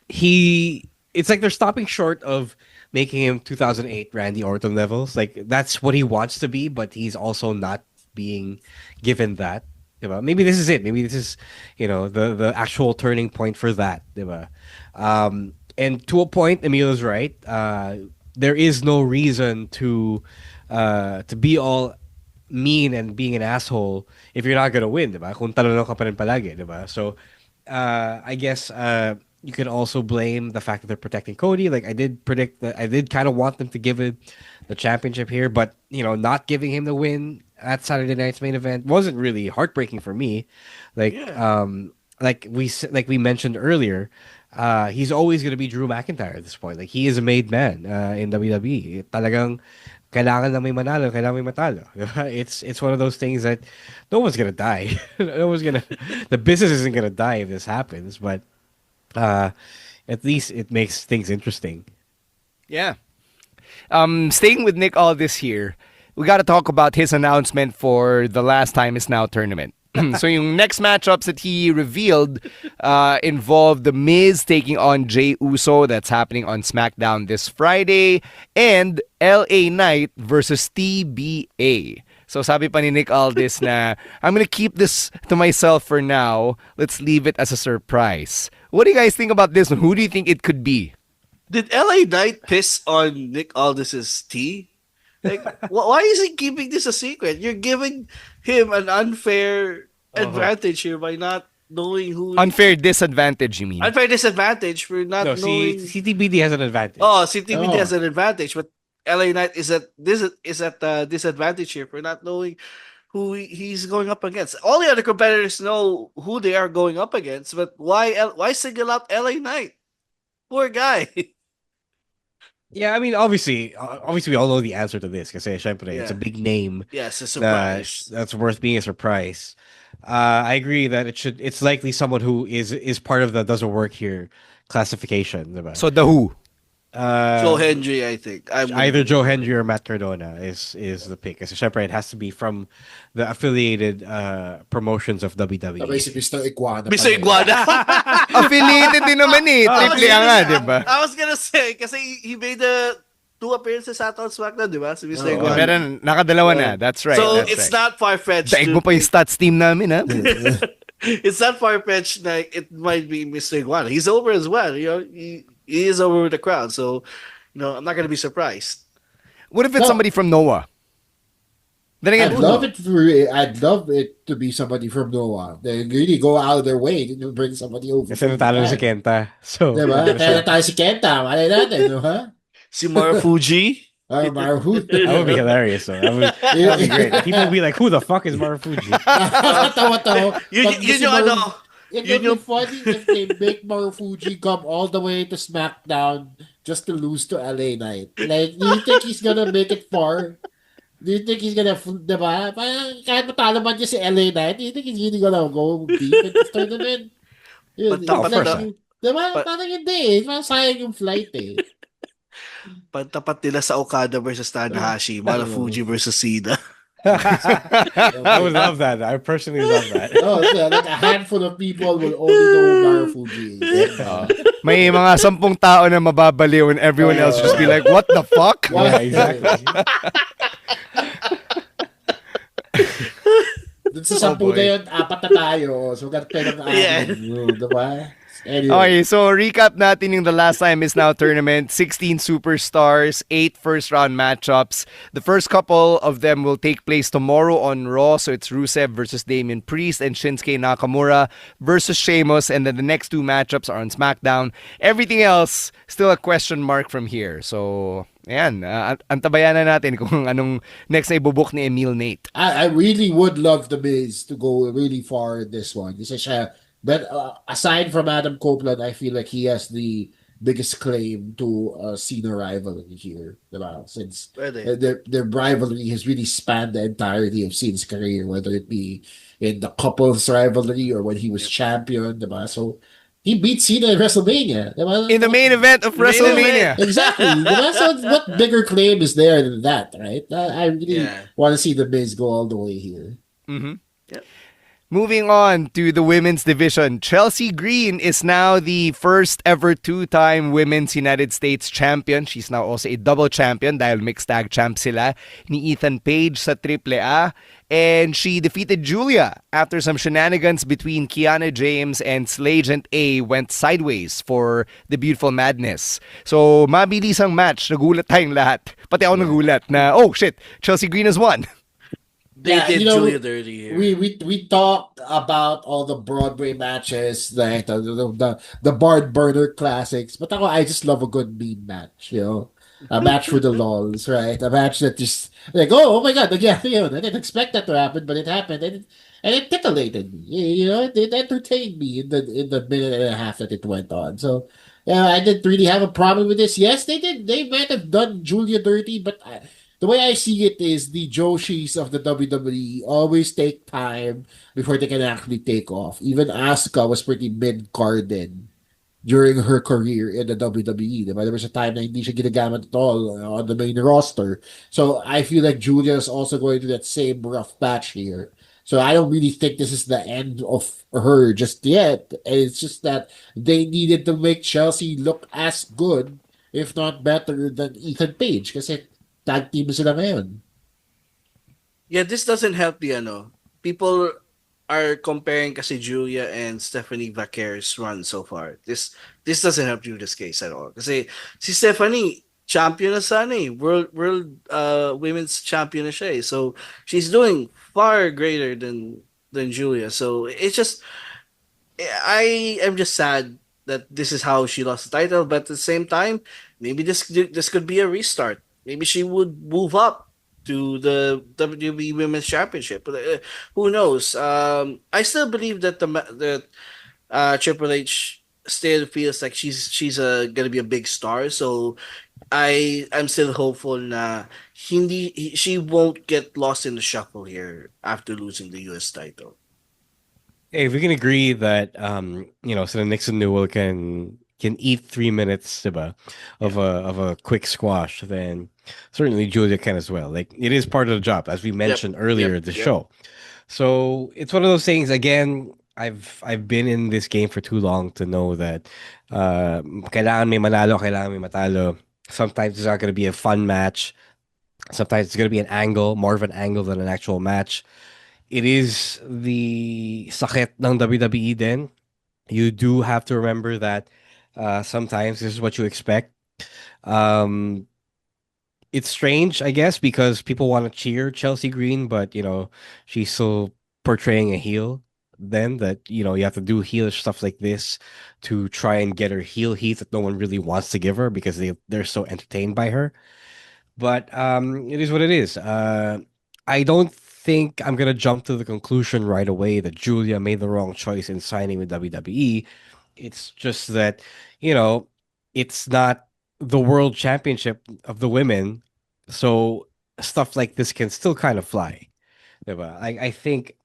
it's like they're stopping short of making him 2008 Randy Orton levels. Like that's what he wants to be, but he's also not being given that. Diba? Maybe this is it. Maybe this is, the actual turning point for that. Diba? And to a point, Emil is right. There is no reason to be all mean and being an asshole if you're not gonna win, diba? Kung talolo ka pa rin palagi, diba? So, I guess you can also blame the fact that they're protecting Cody. Like I did predict that I did kind of want them to give him the championship here, but not giving him the win at Saturday night's main event wasn't really heartbreaking for me. Like, like we mentioned earlier, he's always going to be Drew McIntyre at this point. Like he is a made man in WWE. Talagang kailangan na may manalo, kailangan may matalo. It's one of those things that no one's gonna die. No one's gonna. The business isn't gonna die if this happens, but at least it makes things interesting. Yeah. Staying with Nick Aldis here, we got to talk about his announcement for the Last Time Is Now tournament. So yung next matchups that he revealed involved The Miz taking on Jey Uso. That's happening on SmackDown this Friday. And LA Knight versus TBA. So sabi pa ni Nick Aldis na, I'm gonna keep this to myself for now. Let's leave it as a surprise. What do you guys think about this one? Who do you think it could be? Did LA Knight piss on Nick Aldis's tea? Like, why is he keeping this a secret? You're giving him an unfair advantage here by not knowing who. Unfair disadvantage, you mean? Unfair disadvantage for not No, knowing. CTBD has an advantage. Oh, CTBD Oh. has an advantage, but LA Knight is at disadvantage here for not knowing who he's going up against. All the other competitors know who they are going up against, but why single out LA Knight? Poor guy. Yeah, I mean, obviously, we all know the answer to this. Kasi, syempre, it's a Yeah. big name. Yes, a surprise. That's worth being a surprise. I agree that it's likely someone who is part of the doesn't work here classification. Diba? So the who? Joe Hendry, I think. Either Joe Hendry or Matt Cardona is the pick. Kasi syempre, it has to be from the affiliated promotions of WWE. Sabay si Mr. Iguana. Mr. Iguana. Affiliated din naman eh. Triple A nga, di ba? I was gonna say, kasi he made the 2 appearances at on SmackDown, di ba? Si Mr. Oh, Iguana. Pero nakadalawa na. That's right. So, that's it's right. not far-fetched. Daig mo pa yung stats team namin, ha? It's not far-fetched na it might be Mr. Iguana. He's over as well. He is over with the crowd. So, I'm not gonna be surprised. What if it's No. somebody from Noah? Then again, I'd love it to be somebody from Noah. They really go out of their way to bring somebody over. Kasi natalo na si Kenta. So, Diba? Kaya na tayo si Kenta. Malay natin, no, ha? Si Marufuji. Marufuji. that would be hilarious. Though. That would be great. People would be like, who the fuck is Marufuji? Tawa-tawa. Yun yung ano. It Yun would yung be funny if they make Marufuji come all the way to SmackDown just to lose to LA Knight. Like, do you think he's gonna make it far? Do you think he's gonna, diba? Parang kahit matalo man niya si LA Knight, do you think he's really gonna go deep in this tournament? But of course not. Diba? But- Parang hindi eh. Parang sayang yung flight eh. Pantapat nila sa Okada versus Tanahashi. Marufuji versus Cena. I would love that. I personally love that. Oh, yeah, like a handful of people will only know who Marufuji is. may mga 10 tao na mababaliw and everyone else just be like, what the fuck? Yeah, exactly. Dun sa 10 na yun, 4 na tayo. So, ganito ng Yeah. diba? Anyway. Okay, so recap natin yung The Last Time Is Now tournament. 16 superstars, 8 first-round matchups. The first couple of them will take place tomorrow on Raw. So it's Rusev versus Damian Priest and Shinsuke Nakamura versus Sheamus. And then the next 2 matchups are on SmackDown. Everything else, still a question mark from here. So, ayan, antabayan na natin kung anong next na ibubuk ni Emil Nate. I really would love The Miz to go really far in this one. Kasi siya But aside from Adam Copeland, I feel like he has the biggest claim to Cena rivalry here, diba? Since Pwede. their rivalry has really spanned the entirety of Cena's career, whether it be in the couples rivalry or when he was Yep. champion, diba? So he beat Cena in WrestleMania, diba? In the main event of The main event. WrestleMania. Exactly, diba? So what bigger claim is there than that, right? I really Yeah. want to see the Miz go all the way here. Mhm. Yep. Moving on to the women's division, Chelsea Green is now the first ever two-time women's United States champion. She's now also a double champion dahil mixed tag champ sila ni Ethan Page sa AAA. And she defeated Julia after some shenanigans between Kiana James and Slagent A went sideways for the Beautiful Madness. So, mabilis ang match. Nagulat tayong lahat. Pati ako nagulat na, oh shit, Chelsea Green has won. They Yeah, did you know, Julia dirty here. we talked about all the Broadway matches, like the Bard Burner classics, but I just love a good meme match, a match for the lols, right? A match that just like, oh my god, yeah, I didn't expect that to happen, but it happened, and it titillated me, it entertained me in the minute and a half that it went on. So yeah, I didn't really have a problem with this. Yes, they might have done Julia dirty, but the way I see it is the Joshis of the WWE always take time before they can actually take off. Even Asuka was pretty mid-carded during her career in the WWE. Diba? There was a time na hindi siya ginagamit at all on the main roster. So I feel like Julia is also going through that same rough patch here. So I don't really think this is the end of her just yet. It's just that they needed to make Chelsea look as good, if not better, than Ethan Page. Kasi tag team sila ngayon. Yeah, this doesn't help the people are comparing kasi Julia and Stephanie Vaquer's run so far. This doesn't help Julia's case at all. Kasi si Stephanie champion na sana eh. World women's champion na siya eh. So she's doing far greater than Julia. So it's just I am just sad that this is how she lost the title, but at the same time, maybe this could be a restart. Maybe she would move up to the WWE Women's Championship. But, who knows? I still believe that Triple H still feels like she's gonna be a big star. So I'm still hopeful na she won't get lost in the shuffle here after losing the US title. Hey, if we can agree that so the Nixon Newell can eat 3 minutes, diba, of a quick squash, then certainly Julia can as well. Like, it is part of the job, as we mentioned earlier in the show. So it's one of those things. Again, I've been in this game for too long to know that kailangan may manalo, kailangan may matalo. Sometimes it's not going to be a fun match. Sometimes it's going to be an angle, more of an angle than an actual match. It is the sakit ng WWE then. You do have to remember that sometimes this is what you expect. It's strange, I guess, because people want to cheer Chelsea Green, but she's still portraying a heel. Then that you have to do heelish stuff like this to try and get her heel heat that no one really wants to give her because they're so entertained by her. But it is what it is. I don't think I'm gonna jump to the conclusion right away that Julia made the wrong choice in signing with WWE. It's just that it's not the world championship of the women, so stuff like this can still kind of fly. Diba? I think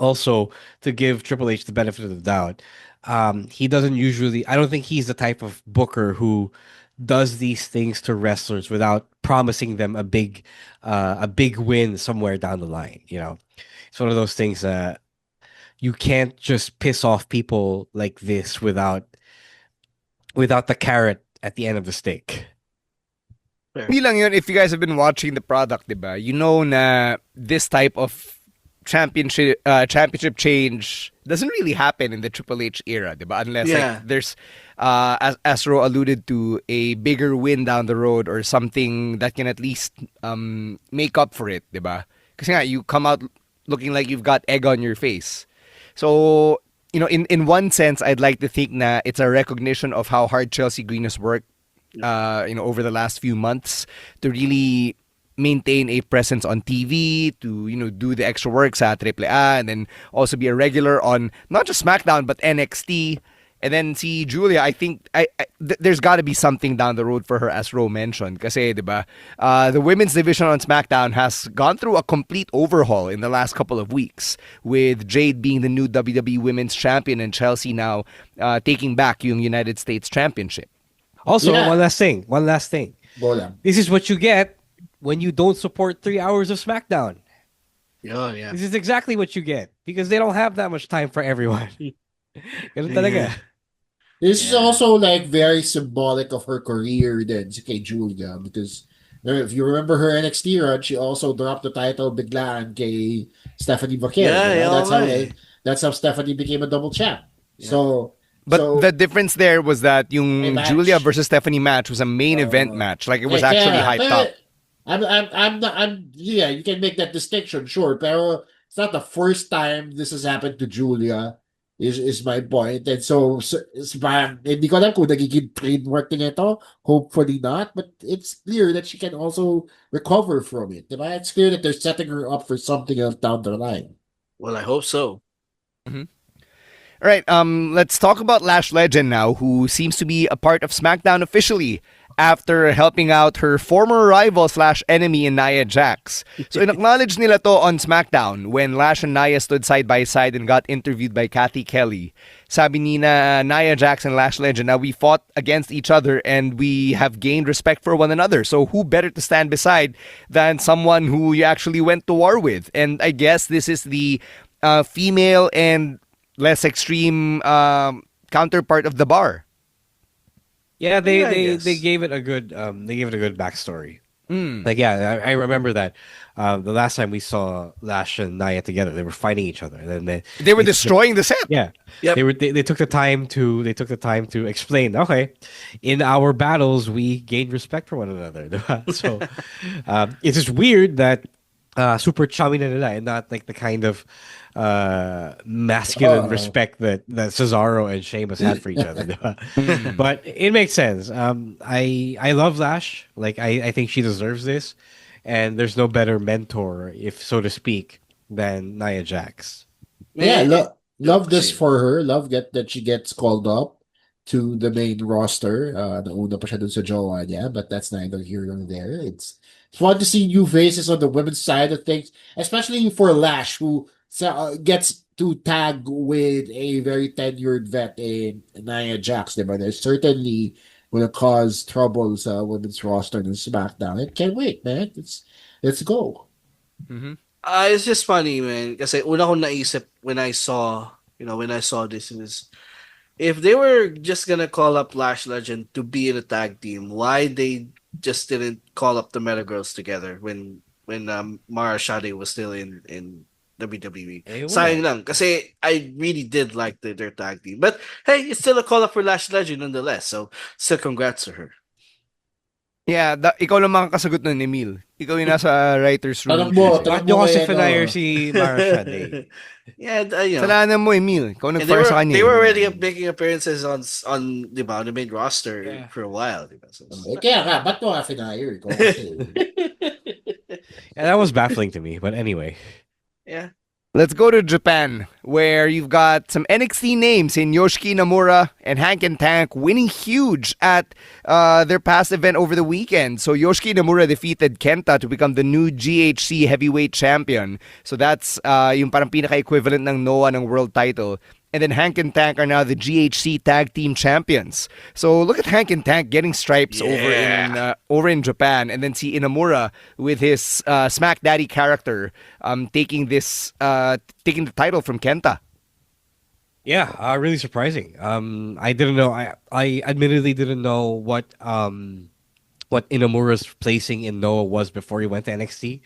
also to give Triple H the benefit of the doubt, he doesn't usually. I don't think he's the type of booker who does these things to wrestlers without promising them a big win somewhere down the line. It's one of those things. You can't just piss off people like this without the carrot at the end of the stick. Hindi lang yun, if you guys have been watching the product, diba, you know na this type of championship change doesn't really happen in the Triple H era, diba? Unless like, there's, as Ro alluded to, a bigger win down the road or something that can at least make up for it, diba? Kasi nga, you come out looking like you've got egg on your face. So, in one sense, I'd like to think na it's a recognition of how hard Chelsea Green has worked over the last few months to really maintain a presence on TV, to do the extra work sa AAA, and then also be a regular on not just SmackDown but NXT. And then see Julia, I think there's got to be something down the road for her, as Ro mentioned. Kasi, di ba, the women's division on SmackDown has gone through a complete overhaul in the last couple of weeks, with Jade being the new WWE Women's Champion and Chelsea now taking back yung United States Championship. Also, Yeah. one last thing. Go lang. This is what you get when you don't support 3 hours of SmackDown. Yeah. This is exactly what you get because they don't have that much time for everyone. Ganun talaga. This is also like very symbolic of her career then, si kay Julia, because if you remember her NXT run, she also dropped the title biglaan kay Stephanie Vaquero. Yeah, That's how Stephanie became a double champ. Yeah. But the difference there was that yung A match. Julia versus Stephanie match was a main event match. Like, it was actually hyped up. Yeah, you can make that distinction, sure. Pero it's not the first time this has happened to Julia, is my point. And so hindi ko alam kung nagiging trademark din ito. Hopefully not. But it's clear that she can also recover from it. Diba? It's clear that they're setting her up for something else down the line. Well, I hope so. All right, let's talk about Lash Legend now, who seems to be a part of SmackDown officially after helping out her former rival / enemy in Nia Jax. So in-acknowledge nila to on SmackDown when Lash and Nia stood side by side and got interviewed by Kathy Kelly. Sabi ni na Nia Jax and Lash Legend, now we fought against each other and we have gained respect for one another. So who better to stand beside than someone who you actually went to war with? And I guess this is the female and less extreme counterpart of the Bar. Yeah, they guess. gave it a good backstory. Like, yeah, I remember that the last time we saw Lash and Nia together, they were fighting each other, and then They were destroying the set. yeah, Yep. they took the time to explain. Okay, in our battles, we gained respect for one another. diba? So it's just weird that super chummy na nila and not like the kind of masculine respect that Cesaro and Sheamus had for each other. diba? But it makes sense. I love Lash. Like, I think she deserves this, and there's no better mentor, if so to speak, than Nia Jax. Yeah, Man, love this same. for her. Love that she gets called up to the main roster. Nauna pa siya dun sa jowa niya, but that's neither here nor there. It's fun to see new faces on the women's side of things, especially for Lash, who gets to tag with a very tenured vet in Nia Jax. Diba? They're certainly going to cause trouble sa women's roster in SmackDown. I can't wait, man. Let's go. It's just funny, man. Kasi una kong naisip when I saw this is, if they were just gonna call up Lash Legend to be in a tag team, why they just didn't call up the Meta Girls together when Mara Shade was still in WWE? Eh, wala. Sayang lang. Kasi I really did like their tag team. But hey, it's still a call up for Lash Legend nonetheless. So still congrats to her. Yeah, ikaw lang makakasagot nun, Emil. Ikaw yung nasa writer's room. Tanong mo, Bakit nyo kasi kay, finire si Mara Shade? Yeah, Kasalanan mo, Emil. Ikaw and nag-fire sa kanya. they were already making appearances on diba, on the main roster for a while. Diba? So, Kaya ka, ba't mo ka finire? Ikaw kasi. Yeah, that was baffling to me. But anyway, yeah. Let's go to Japan, where you've got some NXT names in Yoshiki Nomura and Hank and Tank winning huge at their past event over the weekend. So Yoshiki Nomura defeated Kenta to become the new GHC heavyweight champion. So that's yung parang pinaka-equivalent ng Noah ng world title. And then Hank and Tank are now the GHC tag team champions. So look at Hank and Tank getting stripes over in Japan, and then see Inamura with his Smack Daddy character taking the title from Kenta. yeah, really surprising. I didn't know. I admittedly didn't know what Inamura's placing in Noah was before he went to NXT.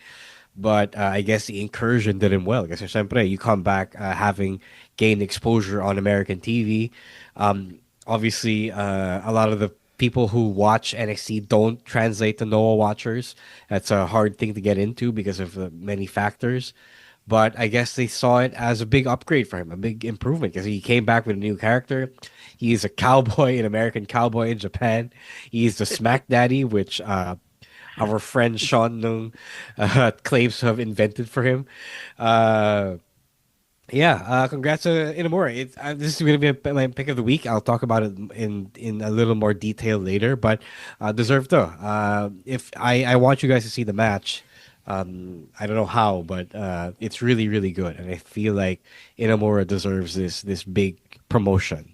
But I guess the incursion did him well. Kasi syempre, you come back having gained exposure on American TV. Obviously, a lot of the people who watch NXT don't translate to Noah watchers. That's a hard thing to get into because of many factors. But I guess they saw it as a big upgrade for him, a big improvement, because he came back with a new character. He's a cowboy, an American cowboy in Japan. He's the Smack Daddy, which our friend Sean Nung claims to have invented for him. Uh, congrats to Inamura. This is going to be my pick of the week. I'll talk about it in a little more detail later, but deserved though. If I want you guys to see the match, I don't know how, but it's really really good, and I feel like Inamura deserves this big promotion.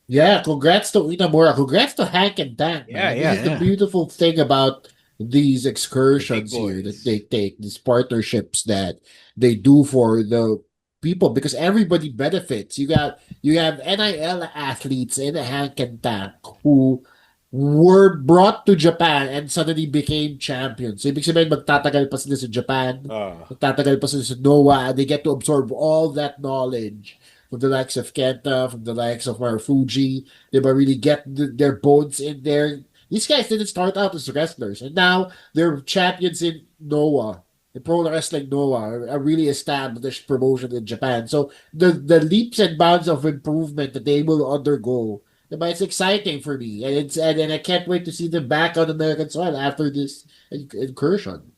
Yeah, congrats to Inamura. Congrats to Hank and Tank, Yeah, man. yeah, This is the yeah. beautiful thing about these The big excursions here that boys. they take, these partnerships that they do for the people because everybody benefits. You have NIL athletes in Hank and Tank who were brought to Japan and suddenly became champions. So, ibig sabihin, magtatagal pa sila sa Japan, magtatagal pa sila sa NOAA, and they get to absorb all that knowledge from the likes of Kenta, from the likes of Marufuji. They might really get their bones in there. These guys didn't start out as wrestlers, and now they're champions in Noah. The Pro Wrestling Noah, a really established promotion in Japan. So the leaps and bounds of improvement that they will undergo, it's exciting for me, and I can't wait to see them back on American soil after this excursion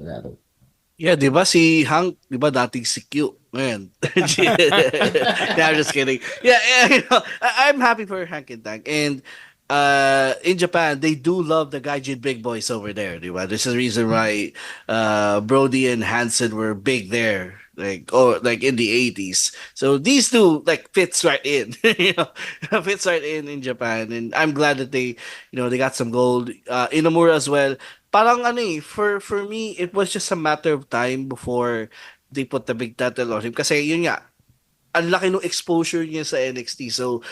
rather. Yeah, 'di ba si Hank, 'di ba dating si Q. Man. Yeah, I'm just kidding. Yeah, I'm happy for Hank and Tank. And in Japan, they do love the Gaijin big boys over there, 'di ba? This is the reason why Brody and Hansen were big there. Like in the 80s. So these two like fits right in. Fits right in Japan. And I'm glad that they got some gold. Inamura as well. Parang ano for me, it was just a matter of time before they put the big title on him. Kasi yun nga, ang laki ng exposure niya sa NXT. So,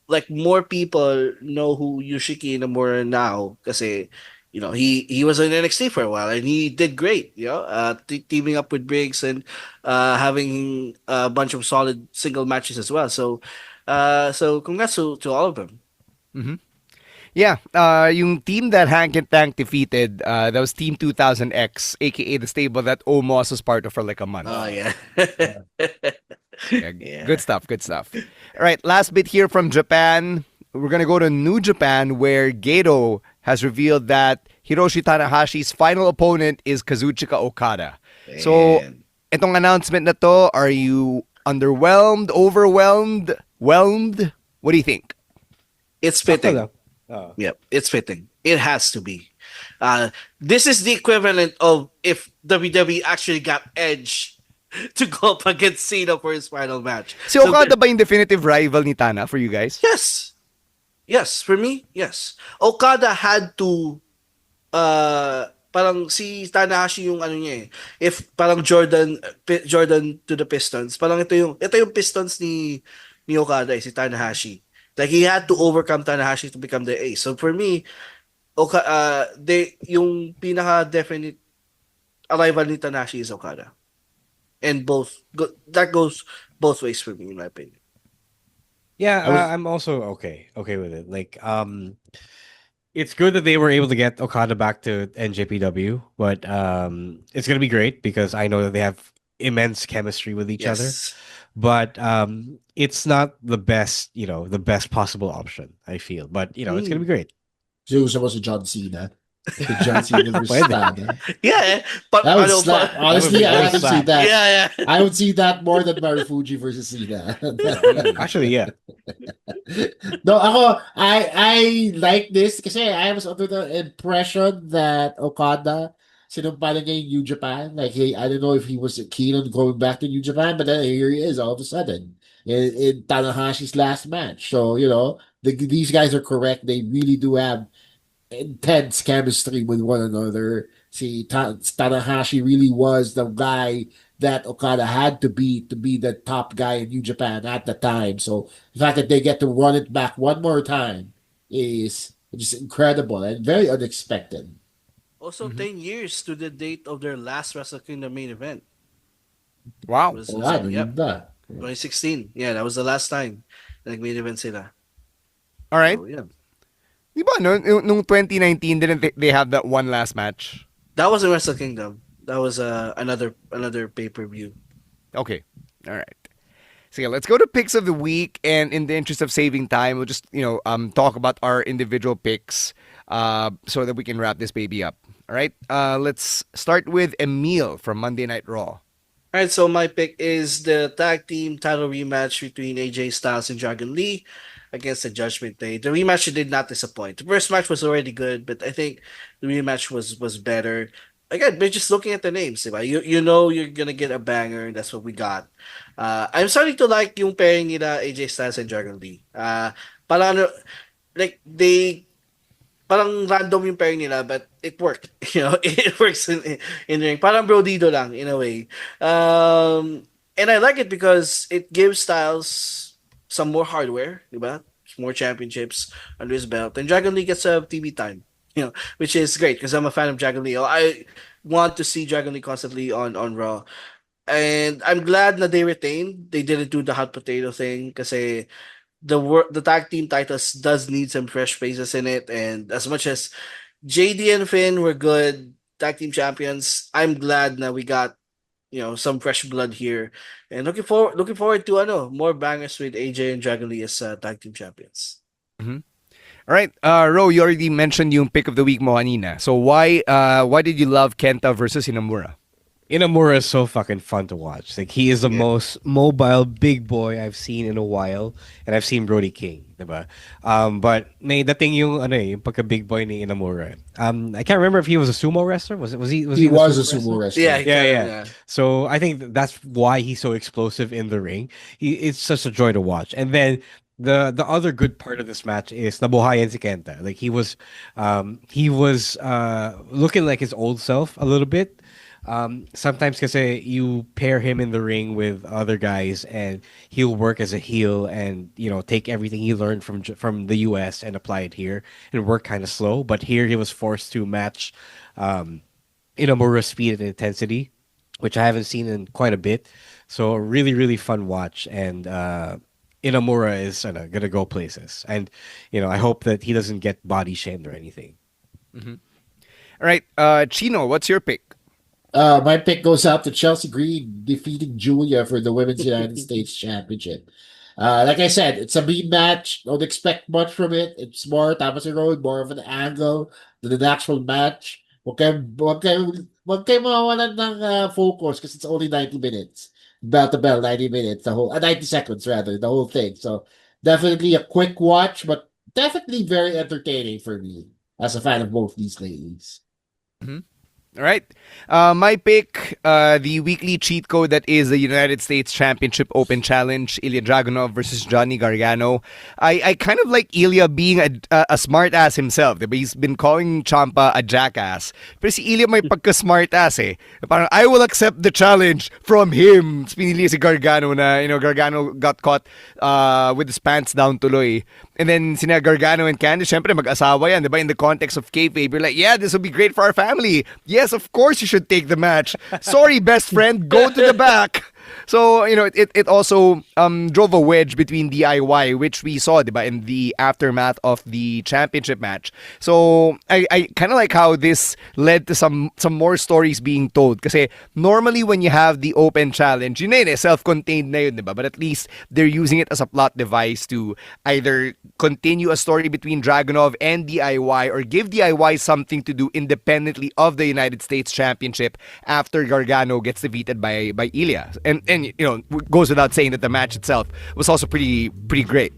like, more people know who Yoshiki Inamura now. Kasi, he was in NXT for a while and he did great, teaming up with Briggs and having a bunch of solid single matches as well. So congrats to all of them. Yeah, yung team that Hank and Tank defeated, that was Team 2000X, aka the stable that Omos was part of for like a month. Oh, yeah. Yeah, good stuff, good stuff. All right, last bit here from Japan. We're going to go to New Japan where Gedo has revealed that Hiroshi Tanahashi's final opponent is Kazuchika Okada. So, itong announcement na to, are you underwhelmed, overwhelmed, whelmed? What do you think? It's fitting. Sakto lang. Yep, it's fitting. It has to be. This is the equivalent of if WWE actually got Edge to go up against Cena for his final match. Si Okada ba yung definitive rival ni Tana for you guys? Yes. Yes, for me, yes. Okada had to parang si Tanahashi yung ano niya eh. If parang Jordan to the Pistons, parang ito yung Pistons ni Okada, si Tanahashi. Like he had to overcome Tanahashi to become the ace. So for me, yung pinaka definite arrival ni Tanahashi is Okada. And that goes both ways for me in my opinion. Yeah, I'm also okay with it. Like, it's good that they were able to get Okada back to NJPW, but it's gonna be great because I know that they have immense chemistry with each other. But it's not the best, the best possible option, I feel. But it's gonna be great. So si John Cena. John Cena versus Tana. Yeah, but That would slap. Honestly, I would see that. Yeah. I would see that more than Marufuji versus Cena. Actually, yeah. No, I like this kasi I was under the impression that Okada sinumpalan niya yung New Japan. Like, I don't know if he was keen on going back to New Japan, but then here he is all of a sudden in Tanahashi's last match. So, these guys are correct. They really do have intense chemistry with one another. See, Tanahashi really was the guy that Okada had to be the top guy in New Japan at the time. So the fact that they get to run it back one more time is just incredible and very unexpected. Also, 10 years to the date of their last Wrestle Kingdom main event. Wow. Yep. 2016. Yeah, that was the last time nag-main event sila. All right. So, yeah. Di ba, nung 2019, didn't they have that one last match? That wasn't Wrestle Kingdom. That was another pay-per-view. Okay. All right. So yeah, let's go to picks of the week, and in the interest of saving time, we'll just talk about our individual picks. so that we can wrap this baby up. All right, let's start with Emil from Monday Night Raw. All right, so my pick is the tag team title rematch between AJ Styles and Dragon Lee against the Judgment Day. The rematch did not disappoint. The first match was already good, but I think the rematch was better. Again, we're just looking at the names, diba? You know you're gonna get a banger, and that's what we got. I'm starting to like yung pairing nila AJ Styles and Dragon Lee. Parang ano, like parang random yung pairing nila, but it worked. It works in the ring. Parang Brodido lang, in a way. And I like it because it gives Styles some more hardware, diba? More championships under his belt. And Dragon Lee gets a TV time, which is great because I'm a fan of Dragon Lee. I want to see Dragon Lee constantly on Raw. And I'm glad that they retained. They didn't do the hot potato thing kasi the tag team titles does need some fresh faces in it. And as much as JD and Finn were good tag team champions, I'm glad that we got some fresh blood here. And looking forward to more bangers with AJ and Dragon Lee as tag team champions. Mm-hmm. All right, Ro, you already mentioned yung pick of the week mo kanina. So why did you love Kenta versus Inamura? Inamura is so fucking fun to watch. Like, he is the most mobile big boy I've seen in a while, and I've seen Brody King, diba? But may dating yung yung pagka big boy ni Inamura. I can't remember if he was a sumo wrestler. Was he? He was a sumo wrestler. Yeah. So I think that's why he's so explosive in the ring. It's such a joy to watch. And then the other good part of this match is nabuhayan si Kenta. Like, he was looking like his old self a little bit. Sometimes kasi you pair him in the ring with other guys and he'll work as a heel and take everything he learned from the US and apply it here and work kind of slow, but here he was forced to match Inamura's speed and intensity, which I haven't seen in quite a bit. So a really, really fun watch. And Inamura is gonna go places, and I hope that he doesn't get body shamed or anything. Mm-hmm. All right, Chino, what's your pick? My pick goes out to Chelsea Green defeating Julia for the Women's United States Championship. Like I said, it's a meme match. Don't expect much from it. It's more Tapas Road, more of an angle than an actual match. Huwag kayo mawawalan ng focus because it's only 90 minutes. Bell to bell, 90 minutes. 90 seconds rather, the whole thing. So definitely a quick watch, but definitely very entertaining for me as a fan of both these ladies. Mm-hmm. All right. My pick, the weekly cheat code that is the United States Championship Open Challenge, Ilya Dragunov versus Johnny Gargano. I kind of like Ilya being a smart ass himself. Diba? He's been calling Ciampa a jackass. Pero si Ilya may pagka-smart ass eh. Parang, I will accept the challenge from him. Pinili si Gargano na, Gargano got caught with his pants down tuloy. And then sina Gargano and Candice, syempre mag-asawa yan, diba? In the context of kayfabe, you're like, yeah, this will be great for our family. Yes, of course you should take the match. Sorry, best friend, go to the back. So, it also drove a wedge between DIY, which we saw, diba, in the aftermath of the championship match. So, I kind of like how this led to some more stories being told. Kasi normally when you have the open challenge, self-contained na yun, diba? But at least they're using it as a plot device to either continue a story between Dragunov and DIY or give DIY something to do independently of the United States Championship after Gargano gets defeated by Ilya. And goes without saying that the match itself was also pretty great.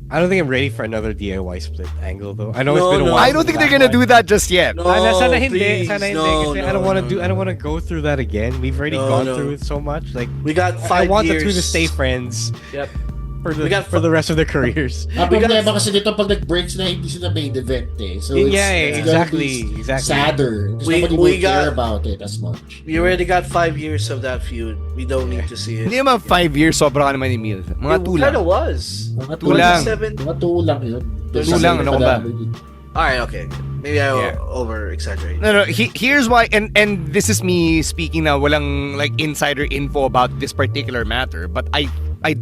I don't think I'm ready for another DIY split angle though. I know it's been a while. I don't think they're gonna do that just yet. Sana hindi. I don't want to go through that again. We've already gone through it so much. Like, we got 5 years. I want the two to stay friends. Yep. For the rest of their careers. Ang problema kasi dito pag nag-breaks na hindi sila main event eh. So it's exactly. Sadder. Nobody will care about it as much. We already got 5 years of that feud. We don't need to see it. Hindi naman 5 years, sobra ka naman ni Mil. Mga 2 lang. It kinda was. Mga 2 lang. Mga 2 lang yun. 2 lang, ano ba? Alright, okay. Maybe I over-exaggerate. No, here's why, and this is me speaking na walang like insider info about this particular matter, but I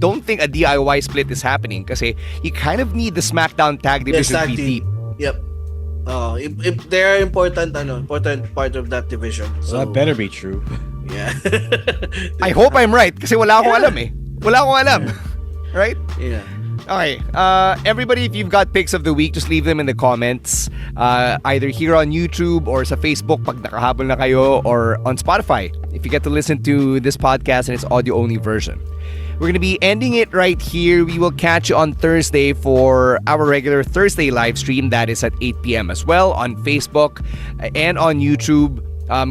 don't think a DIY split is happening kasi you kind of need the SmackDown tag division to be deep. Yep. They're important part of that division. So that better be true. Yeah. I hope I'm right kasi wala akong alam eh. Wala akong alam. Right? Yeah. Okay, everybody, if you've got picks of the week, just leave them in the comments. Either here on YouTube or sa Facebook pag nakahabol na kayo, or on Spotify if you get to listen to this podcast in its audio-only version. We're going to be ending it right here. We will catch you on Thursday for our regular Thursday live stream. That is at 8 p.m. as well on Facebook and on YouTube.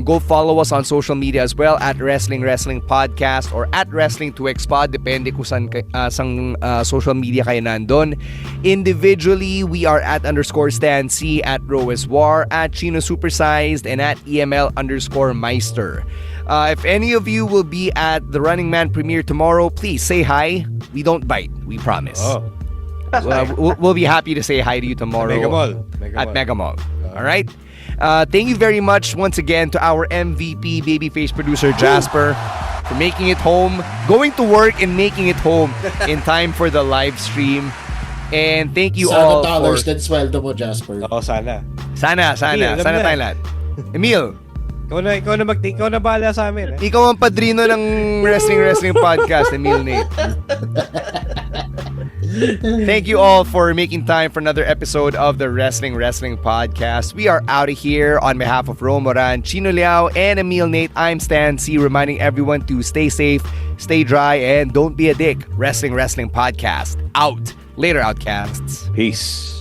Go follow us on social media as well at Wrestling Podcast or at Wrestling to Expod. Depende kung sang social media kayo nandun. Individually, we are at _Stan C, at Roes War, at Chino Supersized, and at EML_Meister. If any of you will be at the Running Man premiere tomorrow, please say hi. We don't bite, we promise. We'll be happy to say hi to you tomorrow at Mega Mall. All right? Thank you very much once again to our MVP babyface producer Jasper for making it home, going to work and making it home in time for the live stream. And thank you all Sana dollars for... din sweldo mo, Jasper. Oo, sana. Sana tayong lahat. Emil, Ikaw na bahala sa amin. ikaw ang padrino ng Wrestling Podcast, Emil Nate. Thank you all for making time for another episode of the Wrestling Podcast. We are out of here. On behalf of Ro Moran, Chino Liao, and Emil Nate, I'm Stan C, reminding everyone to stay safe, stay dry, and don't be a dick. Wrestling Podcast. Out. Later, Outcasts. Peace.